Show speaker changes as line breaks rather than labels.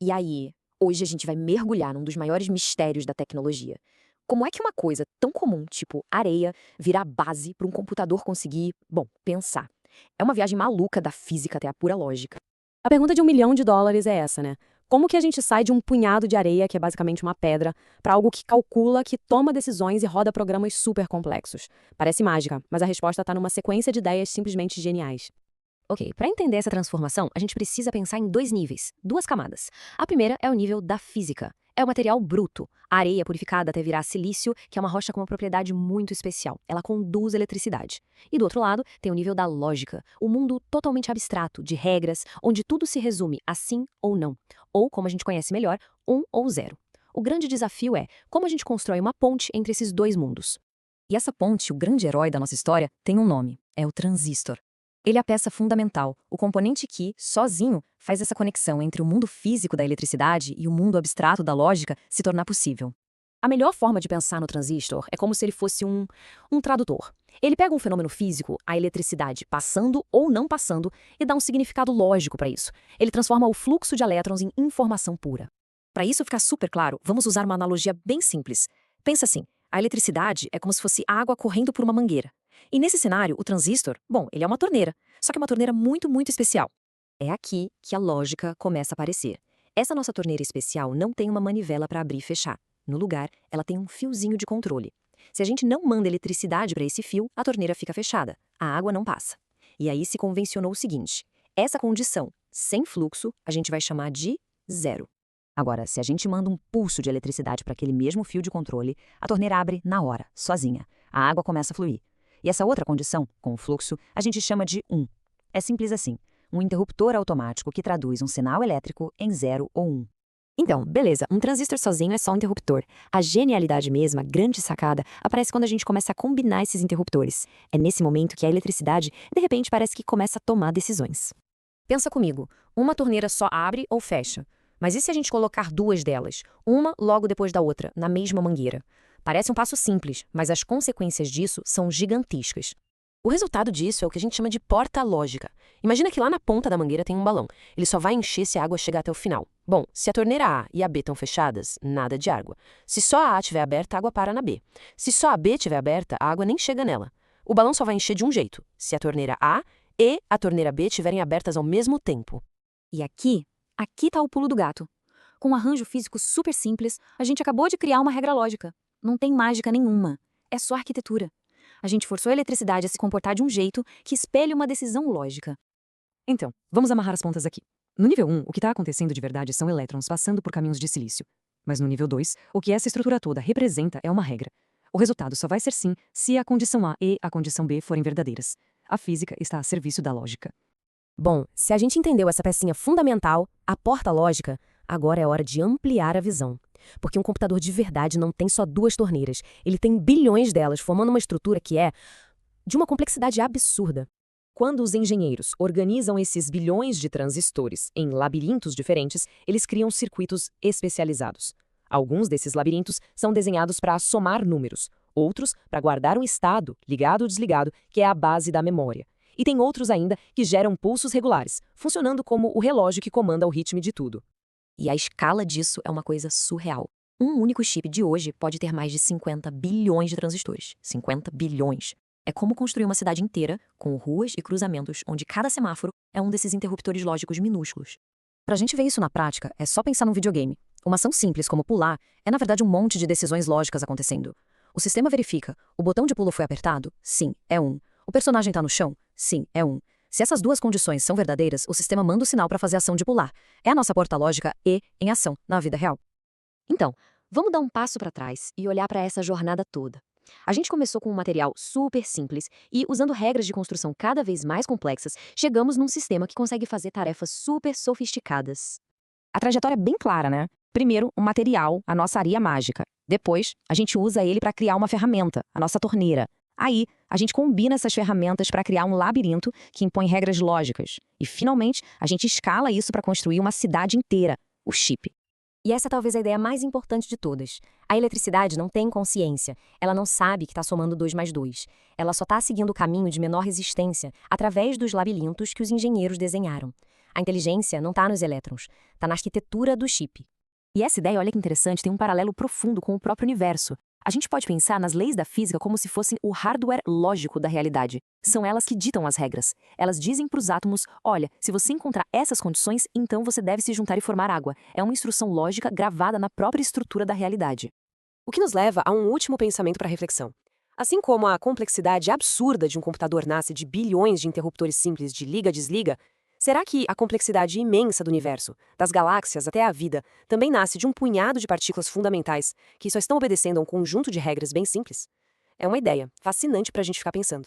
E aí, hoje a gente vai mergulhar num dos maiores mistérios da tecnologia. Como é que uma coisa tão comum, tipo areia, vira a base para um computador conseguir, bom, pensar? É uma viagem maluca da física até a pura lógica.
A pergunta de US$ 1 milhão é essa, né? Como que a gente sai de um punhado de areia, que é basicamente uma pedra, para algo que calcula, que toma decisões e roda programas super complexos? Parece mágica, mas a resposta está numa sequência de ideias simplesmente geniais.
Ok, para entender essa transformação, a gente precisa pensar em dois níveis, duas camadas. A primeira é o nível da física. É o material bruto, a areia purificada até virar silício, que é uma rocha com uma propriedade muito especial. Ela conduz eletricidade. E do outro lado, tem o nível da lógica, o mundo totalmente abstrato, de regras, onde tudo se resume a sim ou não. Ou, como a gente conhece melhor, um ou zero. O grande desafio é como a gente constrói uma ponte entre esses dois mundos. E essa ponte, o grande herói da nossa história, tem um nome: é o transistor. Ele é a peça fundamental, o componente que, sozinho, faz essa conexão entre o mundo físico da eletricidade e o mundo abstrato da lógica se tornar possível. A melhor forma de pensar no transistor é como se ele fosse um tradutor. Ele pega um fenômeno físico, a eletricidade passando ou não passando, e dá um significado lógico para isso. Ele transforma o fluxo de elétrons em informação pura. Para isso ficar super claro, vamos usar uma analogia bem simples. Pensa assim, a eletricidade é como se fosse água correndo por uma mangueira. E nesse cenário, o transistor, bom, ele é uma torneira, só que uma torneira muito, muito especial. É aqui que a lógica começa a aparecer. Essa nossa torneira especial não tem uma manivela para abrir e fechar. No lugar, ela tem um fiozinho de controle. Se a gente não manda eletricidade para esse fio, a torneira fica fechada, a água não passa. E aí se convencionou o seguinte: essa condição, sem fluxo, a gente vai chamar de zero. Agora, se a gente manda um pulso de eletricidade para aquele mesmo fio de controle, a torneira abre na hora, sozinha. A água começa a fluir. E essa outra condição, com o fluxo, a gente chama de 1. É simples assim, um interruptor automático que traduz um sinal elétrico em 0 ou 1. Então, beleza, um transistor sozinho é só um interruptor. A genialidade mesmo, a grande sacada, aparece quando a gente começa a combinar esses interruptores. É nesse momento que a eletricidade, de repente, parece que começa a tomar decisões. Pensa comigo, uma torneira só abre ou fecha. Mas e se a gente colocar duas delas, uma logo depois da outra, na mesma mangueira? Parece um passo simples, mas as consequências disso são gigantescas. O resultado disso é o que a gente chama de porta lógica. Imagina que lá na ponta da mangueira tem um balão. Ele só vai encher se a água chegar até o final. Bom, se a torneira A e a B estão fechadas, nada de água. Se só a A estiver aberta, a água para na B. Se só a B estiver aberta, a água nem chega nela. O balão só vai encher de um jeito, se a torneira A e a torneira B estiverem abertas ao mesmo tempo. E aqui está o pulo do gato. Com um arranjo físico super simples, a gente acabou de criar uma regra lógica. Não tem mágica nenhuma. É só arquitetura. A gente forçou a eletricidade a se comportar de um jeito que espelha uma decisão lógica. Então, vamos amarrar as pontas aqui. No nível 1, o que está acontecendo de verdade são elétrons passando por caminhos de silício. Mas no nível 2, o que essa estrutura toda representa é uma regra. O resultado só vai ser sim se a condição A e a condição B forem verdadeiras. A física está a serviço da lógica. Bom, se a gente entendeu essa pecinha fundamental, a porta lógica, agora é hora de ampliar a visão. Porque um computador de verdade não tem só duas torneiras, ele tem bilhões delas, formando uma estrutura que é de uma complexidade absurda. Quando os engenheiros organizam esses bilhões de transistores em labirintos diferentes, eles criam circuitos especializados. Alguns desses labirintos são desenhados para somar números, outros para guardar um estado, ligado ou desligado, que é a base da memória. E tem outros ainda que geram pulsos regulares, funcionando como o relógio que comanda o ritmo de tudo. E a escala disso é uma coisa surreal. Um único chip de hoje pode ter mais de 50 bilhões de transistores. 50 bilhões. É como construir uma cidade inteira, com ruas e cruzamentos, onde cada semáforo é um desses interruptores lógicos minúsculos. Pra gente ver isso na prática, é só pensar num videogame. Uma ação simples como pular é na verdade um monte de decisões lógicas acontecendo. O sistema verifica, o botão de pulo foi apertado? Sim, é 1. O personagem tá no chão? Sim, é 1. Se essas duas condições são verdadeiras, o sistema manda o sinal para fazer a ação de pular. É a nossa porta lógica E em ação, na vida real. Então, vamos dar um passo para trás e olhar para essa jornada toda. A gente começou com um material super simples e, usando regras de construção cada vez mais complexas, chegamos num sistema que consegue fazer tarefas super sofisticadas. A trajetória é bem clara, né? Primeiro, o material, a nossa areia mágica. Depois, a gente usa ele para criar uma ferramenta, a nossa torneira. Aí, a gente combina essas ferramentas para criar um labirinto que impõe regras lógicas. E, finalmente, a gente escala isso para construir uma cidade inteira, o chip. E essa é talvez a ideia mais importante de todas. A eletricidade não tem consciência. Ela não sabe que está somando 2 mais 2. Ela só está seguindo o caminho de menor resistência através dos labirintos que os engenheiros desenharam. A inteligência não está nos elétrons, está na arquitetura do chip. E essa ideia, olha que interessante, tem um paralelo profundo com o próprio universo. A gente pode pensar nas leis da física como se fossem o hardware lógico da realidade. São elas que ditam as regras. Elas dizem para os átomos, olha, se você encontrar essas condições, então você deve se juntar e formar água. É uma instrução lógica gravada na própria estrutura da realidade.
O que nos leva a um último pensamento para reflexão. Assim como a complexidade absurda de um computador nasce de bilhões de interruptores simples de liga-desliga, será que a complexidade imensa do universo, das galáxias até a vida, também nasce de um punhado de partículas fundamentais que só estão obedecendo a um conjunto de regras bem simples? É uma ideia fascinante para a gente ficar pensando.